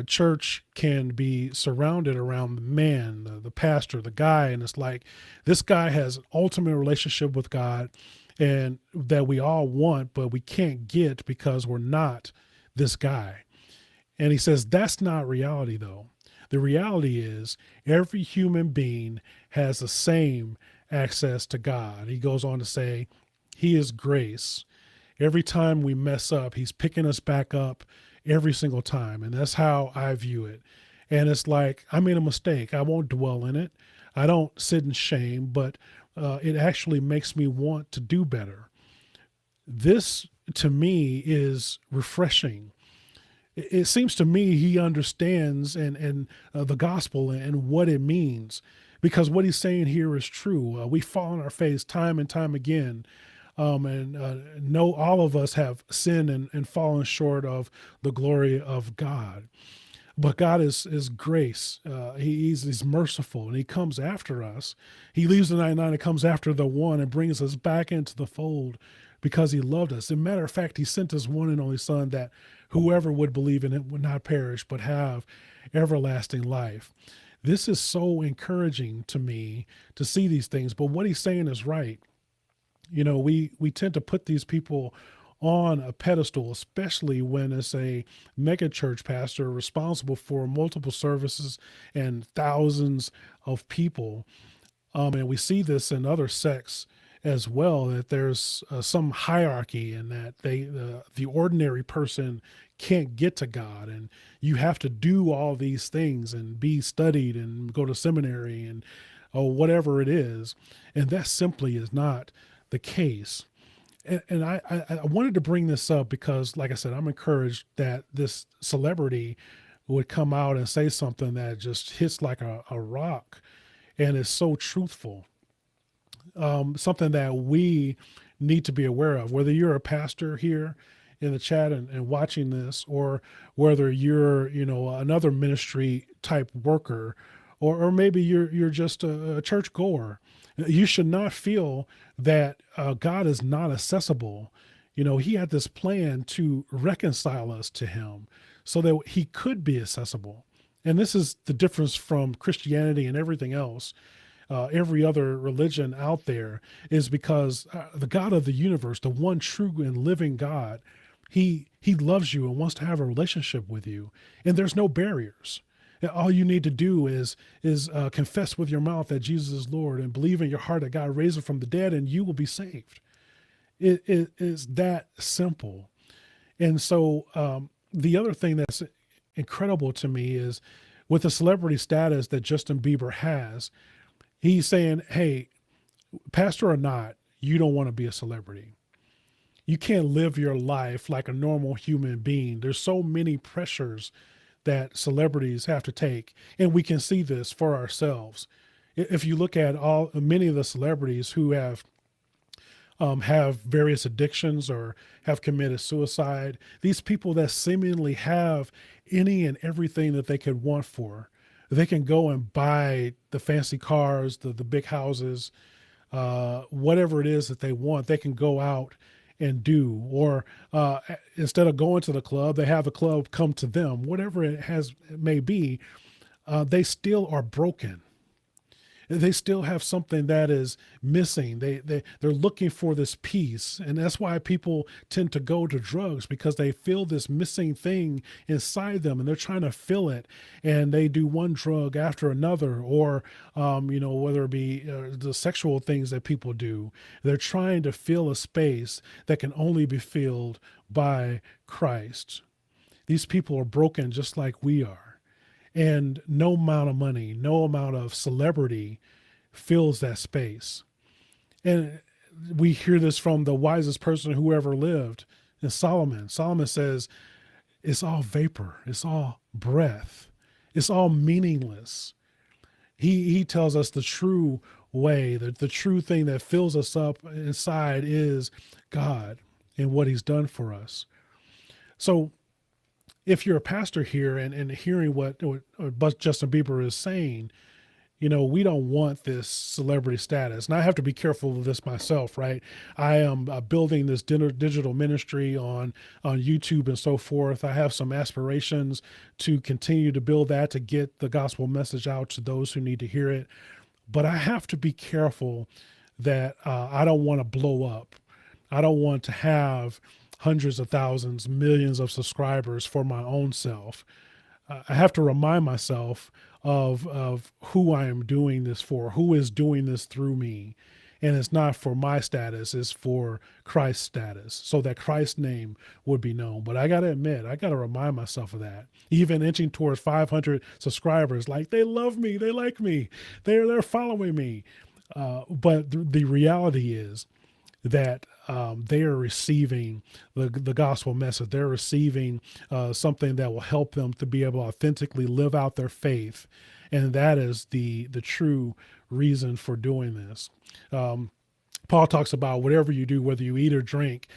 church can be surrounded around the man, the pastor, the guy. And it's like, this guy has an ultimate relationship with God and that we all want, but we can't get because we're not this guy. And he says, that's not reality though. The reality is every human being has the same access to God. He goes on to say, he is grace. Every time we mess up, he's picking us back up every single time. And that's how I view it. And it's like, I made a mistake. I won't dwell in it. I don't sit in shame, but it actually makes me want to do better. This to me is refreshing. It seems to me he understands and the gospel and what it means, because what he's saying here is true. We fall on our face time and time again. No, all of us have sinned and fallen short of the glory of God. But God is grace. He's merciful, and he comes after us. He leaves the 99 and comes after the one and brings us back into the fold because he loved us. As a matter of fact, he sent his one and only son that whoever would believe in it would not perish, but have everlasting life. This is so encouraging to me to see these things. But what he's saying is right. You know, we tend to put these people on a pedestal, especially when it's a mega church pastor responsible for multiple services and thousands of people. And we see this in other sects as well, that there's some hierarchy and that the ordinary person can't get to God, and you have to do all these things and be studied and go to seminary and whatever it is. And that simply is not the case. And I wanted to bring this up because, like I said, I'm encouraged that this celebrity would come out and say something that just hits like a rock and is so truthful. Something that we need to be aware of, whether you're a pastor here in the chat and watching this, or whether you're, another ministry type worker, or maybe you're just a church goer. You should not feel that God is not accessible. He had this plan to reconcile us to him so that he could be accessible. And this is the difference from Christianity and everything else. Every other religion out there is because the God of the universe, the one true and living God, he loves you and wants to have a relationship with you. And there's no barriers. All you need to do is confess with your mouth that Jesus is Lord and believe in your heart that God raised him from the dead, and you will be saved. It is that simple. And so the other thing that's incredible to me is with the celebrity status that Justin Bieber has, he's saying, hey, pastor or not, you don't want to be a celebrity. You can't live your life like a normal human being. There's so many pressures that celebrities have to take. And we can see this for ourselves. If you look at many of the celebrities who have various addictions or have committed suicide, these people that seemingly have any and everything that they could want for, they can go and buy the fancy cars, the big houses, whatever it is that they want, they can go out and do, or instead of going to the club, they have the club come to them, whatever it may be, they still are broken. They still have something that is missing. They're looking for this peace, and that's why people tend to go to drugs, because they feel this missing thing inside them, and they're trying to fill it. And they do one drug after another, or whether it be the sexual things that people do. They're trying to fill a space that can only be filled by Christ. These people are broken just like we are. And no amount of money, no amount of celebrity fills that space. And we hear this from the wisest person who ever lived, in Solomon. Solomon says, it's all vapor, it's all breath, it's all meaningless. He tells us the true way, the true thing that fills us up inside is God and what he's done for us. So if you're a pastor here and hearing what Justin Bieber is saying, we don't want this celebrity status. And I have to be careful of this myself, right? I am building this digital ministry on YouTube and so forth. I have some aspirations to continue to build that, to get the gospel message out to those who need to hear it. But I have to be careful that I don't want to blow up. I don't want to have hundreds of thousands, millions of subscribers for my own self. I have to remind myself of who I am doing this for, who is doing this through me. And it's not for my status, it's for Christ's status, so that Christ's name would be known. But I got to admit, I got to remind myself of that. Even inching towards 500 subscribers, like, they love me, they like me, they're following me. But the reality is that they are receiving the gospel message. They're receiving something that will help them to be able to authentically live out their faith. And that is the true reason for doing this. Paul talks about whatever you do, whether you eat or drink,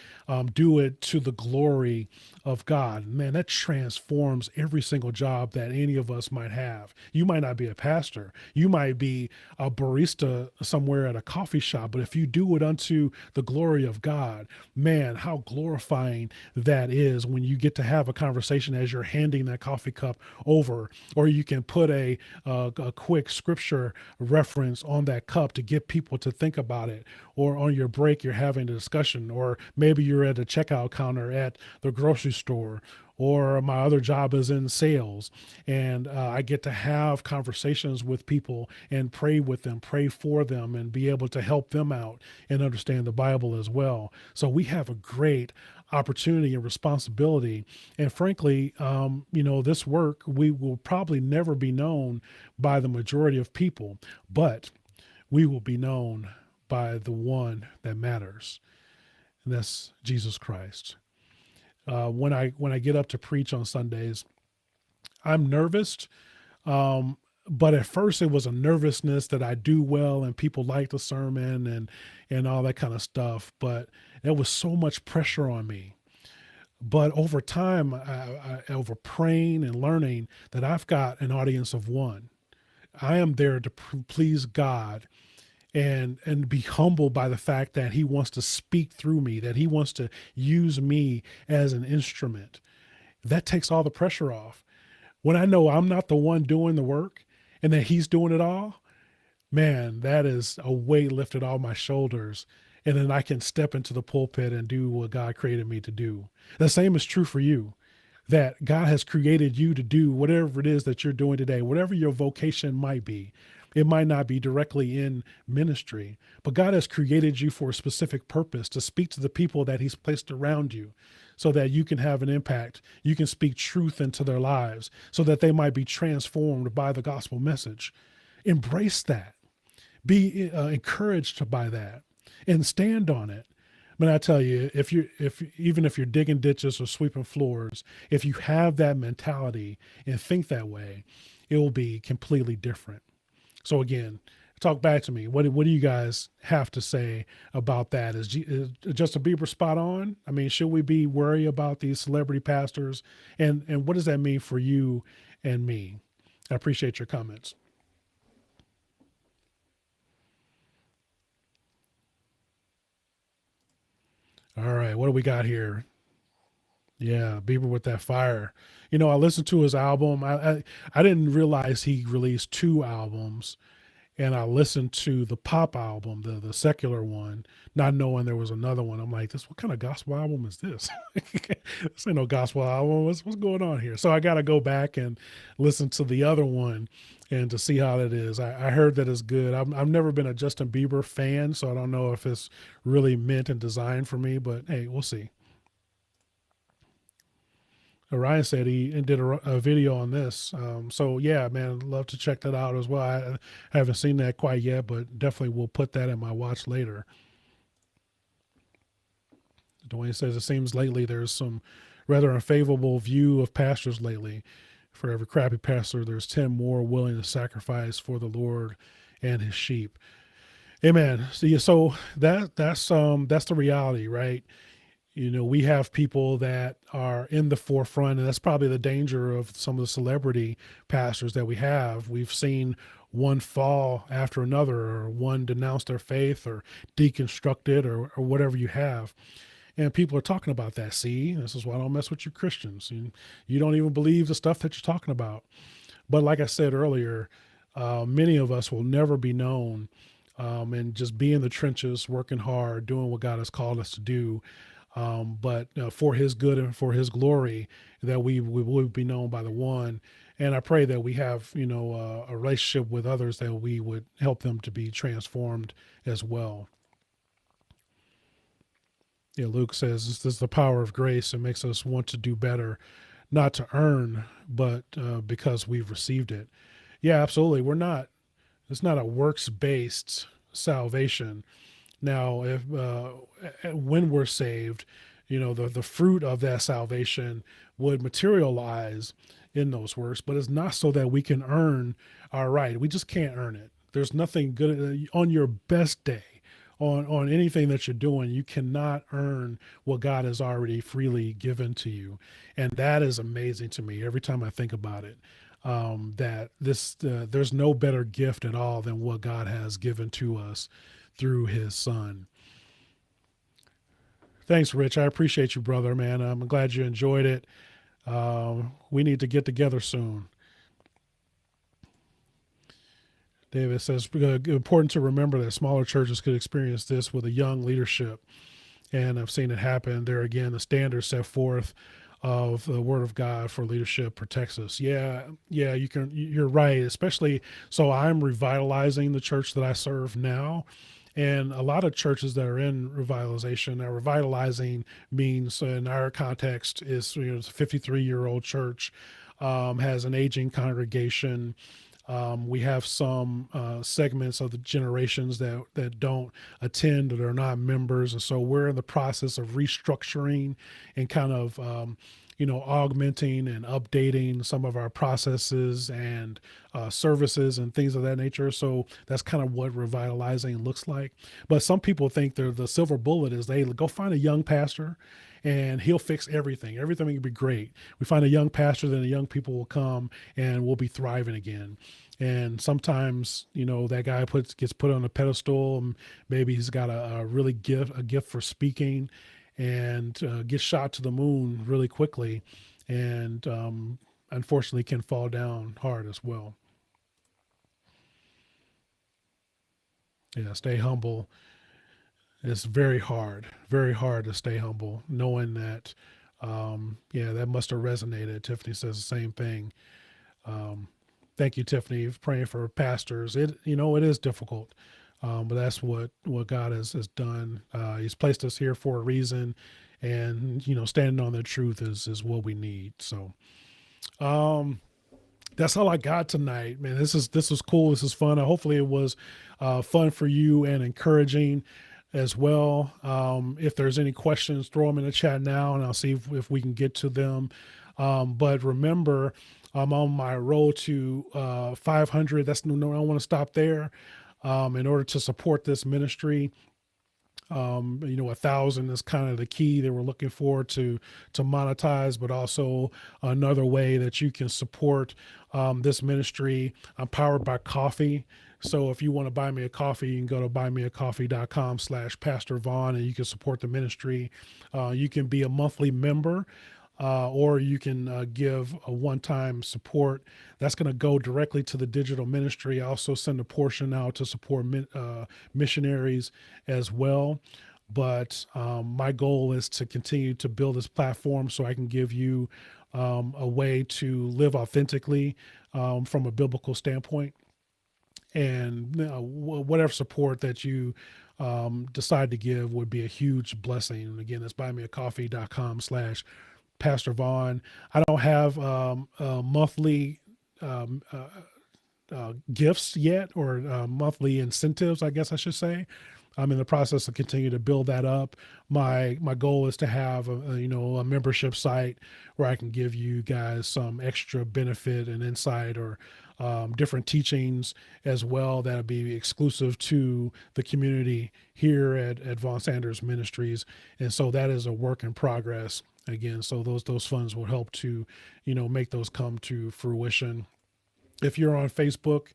do it to the glory of God. Man, that transforms every single job that any of us might have. You might not be a pastor. You might be a barista somewhere at a coffee shop, but if you do it unto the glory of God, man, how glorifying that is when you get to have a conversation as you're handing that coffee cup over, or you can put a quick scripture reference on that cup to get people to think about it. Or on your break, you're having a discussion, or maybe you're at a checkout counter at the grocery store, or my other job is in sales, and I get to have conversations with people and pray with them, pray for them, and be able to help them out and understand the Bible as well. So we have a great opportunity and responsibility. And frankly, this work, we will probably never be known by the majority of people, but we will be known by the one that matters, and that's Jesus Christ. When I get up to preach on Sundays, I'm nervous, but at first it was a nervousness that I do well and people like the sermon and all that kind of stuff. But there was so much pressure on me. But over time, over praying and learning, that I've got an audience of one. I am there to please God and be humbled by the fact that he wants to speak through me, that he wants to use me as an instrument. That takes all the pressure off. When I know I'm not the one doing the work and that he's doing it all, man, that is a weight lifted off my shoulders. And then I can step into the pulpit and do what God created me to do. The same is true for you, that God has created you to do whatever it is that you're doing today, whatever your vocation might be. It might not be directly in ministry, but God has created you for a specific purpose, to speak to the people that he's placed around you so that you can have an impact. You can speak truth into their lives so that they might be transformed by the gospel message. Embrace that. Be encouraged by that and stand on it. But I tell you, even if you're digging ditches or sweeping floors, if you have that mentality and think that way, it will be completely different. So again, talk back to me. What do you guys have to say about that? Is Justin Bieber spot on? I mean, should we be worried about these celebrity pastors? And what does that mean for you and me? I appreciate your comments. All right, what do we got here? Yeah, Bieber with that fire. I listened to his album. I didn't realize he released two albums. and I listened to the pop album, the secular one, not knowing there was another one. I'm like, this what kind of gospel album is this? This ain't no gospel album. What's going on here? So I got to go back and listen to the other one and to see how it is. I heard that it's good. I've never been a Justin Bieber fan, so I don't know if it's really meant and designed for me, but hey, we'll see. Orion said he did a video on this. So yeah, man, I'd love to check that out as well. I haven't seen that quite yet, but definitely will put that in my watch later. Dwayne says it seems lately there's some rather unfavorable view of pastors lately. For every crappy pastor, there's 10 more willing to sacrifice for the Lord and his sheep. Amen. So that's the reality, right? We have people that are in the forefront, and that's probably the danger of some of the celebrity pastors that we have. We've seen one fall after another, or one denounce their faith, or deconstruct it, or whatever you have. And people are talking about that. See, this is why I don't mess with you Christians. You don't even believe the stuff that you're talking about. But like I said earlier, many of us will never be known, and just be in the trenches, working hard, doing what God has called us to do. But for his good and for his glory, that we will be known by the one. And I pray that we have, a relationship with others that we would help them to be transformed as well. Yeah, Luke says this is the power of grace. It makes us want to do better, not to earn, but because we've received it. Yeah, absolutely. It's not a works-based salvation. Now, if when we're saved, the fruit of that salvation would materialize in those works, but it's not so that we can earn our right. We just can't earn it. There's nothing good on your best day, on anything that you're doing. You cannot earn what God has already freely given to you, and that is amazing to me every time I think about it. That there's no better gift at all than what God has given to us through his son. Thanks, Rich. I appreciate you, brother, man. I'm glad you enjoyed it. We need to get together soon. David says, important to remember that smaller churches could experience this with a young leadership. And I've seen it happen. There again, the standards set forth of the word of God for leadership protects us. Yeah, you're right. Especially, so I'm revitalizing the church that I serve now. And a lot of churches that are in revitalization, now revitalizing means in our context is, it's a 53-year-old church, has an aging congregation. We have some segments of the generations that don't attend or are not members. And so we're in the process of restructuring and kind of, augmenting and updating some of our processes and services and things of that nature. So that's kind of what revitalizing looks like. But some people think the silver bullet is they go find a young pastor and he'll fix everything. Everything will be great. We find a young pastor, then the young people will come and we'll be thriving again. And sometimes, that guy gets put on a pedestal, and maybe he's got a gift for speaking, and gets shot to the moon really quickly, and unfortunately can fall down hard as well. Yeah, stay humble. It's very hard to stay humble, knowing that, that must have resonated. Tiffany says the same thing. Thank you, Tiffany, for praying for pastors. It is difficult, but that's what God has done. He's placed us here for a reason, and standing on the truth is what we need. So, that's all I got tonight, man. This was cool. This is fun. Hopefully, it was fun for you and encouraging as well. If there's any questions, throw them in the chat now, and I'll see if we can get to them. But remember, I'm on my road to 500. I don't want to stop there. In order to support this ministry, 1,000 is kind of the key that we're looking for to monetize, but also another way that you can support this ministry. I'm powered by coffee. So if you want to buy me a coffee, you can go to buymeacoffee.com/Pastor Vaughn, and you can support the ministry. You can be a monthly member. or you can give a one-time support. That's going to go directly to the digital ministry. I also send a portion out to support missionaries as well. But my goal is to continue to build this platform so I can give you a way to live authentically from a biblical standpoint. And whatever support that you decide to give would be a huge blessing. And again, it's buymeacoffee.com/Pastor Vaughn. I don't have monthly um, uh, gifts yet, or monthly incentives, I guess I should say. I'm in the process of continue to build that up. My goal is to have a membership site where I can give you guys some extra benefit and insight, or different teachings as well that'll be exclusive to the community here at Vaughn Sanders Ministries. And so that is a work in progress again. So those funds will help to make those come to fruition. If you're on Facebook,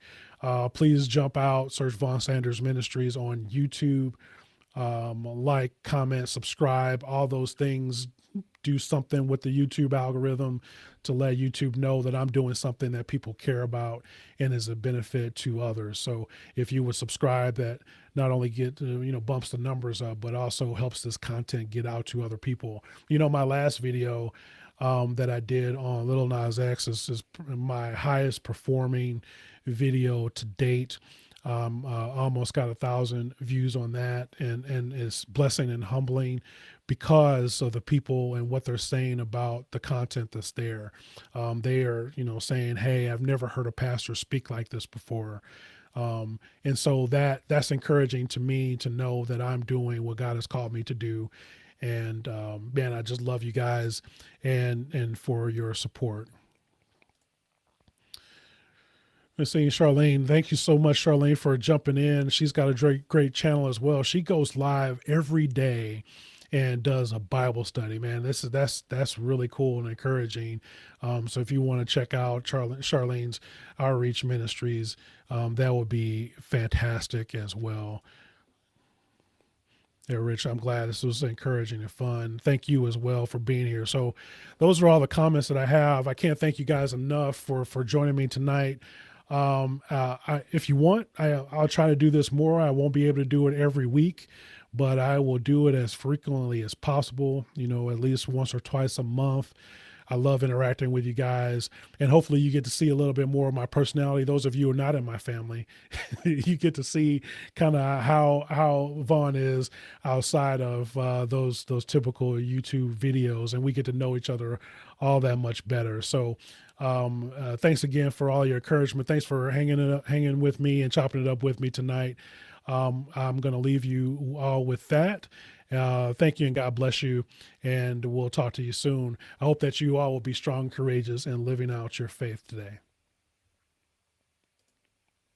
please jump out, search Vaughn Sanders Ministries on YouTube, like, comment, subscribe, all those things. Do something with the YouTube algorithm to let YouTube know that I'm doing something that people care about and is a benefit to others. So if you would subscribe, that not only bumps the numbers up, but also helps this content get out to other people. My last video that I did on Lil Nas X is my highest performing video to date. Almost got 1,000 views on that, and it's blessing and humbling because of the people and what they're saying about the content that's there. They are, saying, "Hey, I've never heard a pastor speak like this before." And so that's encouraging to me to know that I'm doing what God has called me to do. And man, I just love you guys and for your support. I'm seeing Charlene. Thank you so much, Charlene, for jumping in. She's got a great channel as well. She goes live every day and does a Bible study. Man, that's really cool and encouraging. So if you want to check out Charlene's outreach ministries, that would be fantastic as well. Yeah, Rich, I'm glad this was encouraging and fun. Thank you as well for being here. So those are all the comments that I have. I can't thank you guys enough for joining me tonight. If you want, I'll try to do this more. I won't be able to do it every week, but I will do it as frequently as possible, at least once or twice a month. I love interacting with you guys, and hopefully you get to see a little bit more of my personality. Those of you who are not in my family, you get to see kind of how Vaughn is outside of those typical YouTube videos, and we get to know each other all that much better. So thanks again for all your encouragement. Thanks for hanging with me and chopping it up with me tonight. I'm going to leave you all with that. Thank you and God bless you. And we'll talk to you soon. I hope that you all will be strong, courageous, and living out your faith today.